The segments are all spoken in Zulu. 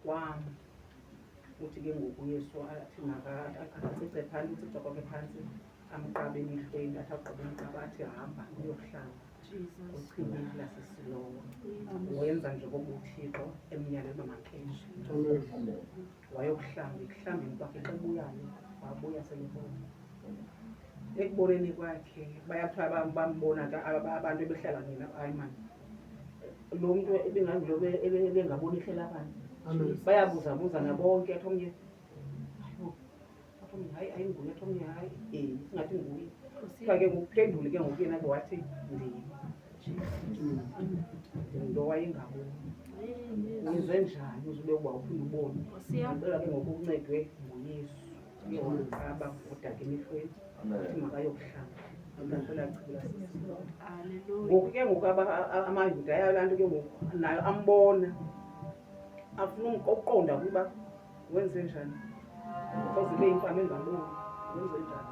kwam uthi ke ngoku uYesu athi akacice phantsi, ucokoke phantsi, amqabe emehlweni, athi agqibe umqaba athi hamba uyokuhlamba kwichibini laseSilowa. Wenza njengoba uThixo emyalela uba makenze. Wayokuhlamba, ekuhlambeni kwakhe xa ebuyayo wabuya selebona. Ekuboneni kwakhe bayathiwa bambona abantu ebehlala nina, hayi mani lo mntu ebengangilo ebengaboni ihlela phana. Bayabuzabuzana bonke, athi omnye hayi ayinguye, athi omnye hayi singathi nguye. Kuthiwa ke ngokuphendule ke ngoku yena ke wathi lo wayengaboni. Uzwe njani uzube uba uphinde ubone? Ngicela ke ngoku uncedwe nguYesu. Ke waqaba udaka emehlweni athi makayokuhlamba. Ngoku ke ngoku amaJuda ayalaa nto ke ngoku nayo ambona, afuna ukuqonda ukuba wenze njani because ibe yimfama engaboni, wenze njani.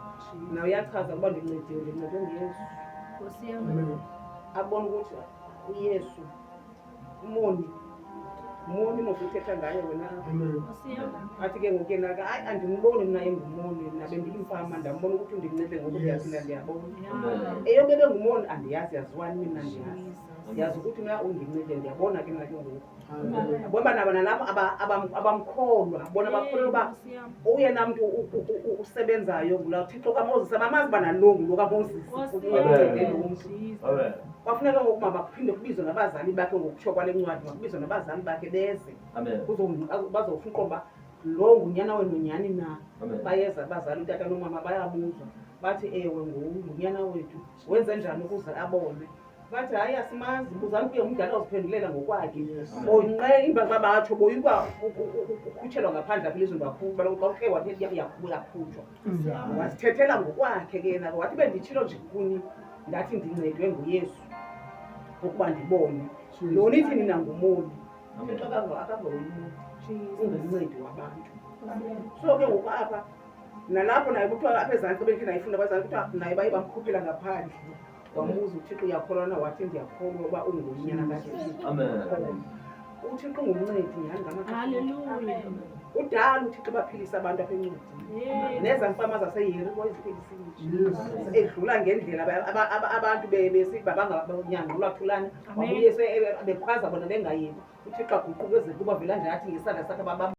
Nawe uyachaza ukuba ndincediwe nguYesu. Abone ukuthi uYesu umoni mos uthetha ngaye wena. Athi ke ngoku yena hayi andimboni mna engumoni, mna bendiyimfama ndambona ukuthi undincede ngoku ndiyaphinda ndiyabona. Eyobe bengumoni andiyazi, yaziwani mina ndiyazi. Ndiyazi ukuthi mna undincede, ndiyabona ke mna ke ngoku. Bona nalabo abamkholwa, bona bakholelwa uba uyena mntu usebenzayo ngulaa Thixo kaMoses, abamazi uba nalo ngulo kaMoses uncede lo mntu. Kwafuneka ngoku mabaphinde kubizwe nabazali bakhe, ngokutsho kwale ncwadi makubizwe nabazali bakhe beze bazofuna uqomba lo ngunyana wenu nyhani na. Bayeza abazali, utata nomama bayabuzwa, bathi ewe ngunyana wethu, wenze njani ukuze abone. Bathi hayi asimazi, buzani kuye umdala oziphendulela ngokwakhe. Bonqe imba batsho boyikwa ukhutshelwa ngaphandle apha elizweni bakhupha, xa uthe wathi yakhutshwa. Wasithethela ngokwakhe ke yena, wathi benditshilo nje kuni ndathi ndincedwe nguYesu ukuba ndibone. Lona ithi nina ngumoni, Thixo akangoyimoni, ungumncedi wabantu. So ke ngoku apha nalapho naye kuthiwa apha ezantsi bethi nayifunda abazali kuthiwa naye baye bamkhuphela ngaphandle. Wamuza uThixo uyakholwa na? Wathi ndiyakholwa uba ungunyana kaThixo. uThixo ungumncedi nyhani ngamaxesha. Udala uThixo baphilisa abantu apha encwadini. Neza mfama zaseYeriko eziphilisile. Edlula ngendlela abantu besithi banganyangqulwa thulana. Wabuye bekhwaza bona bengayeki. uThixo aguqukezela kuba vela nje athi ngesandla sakhe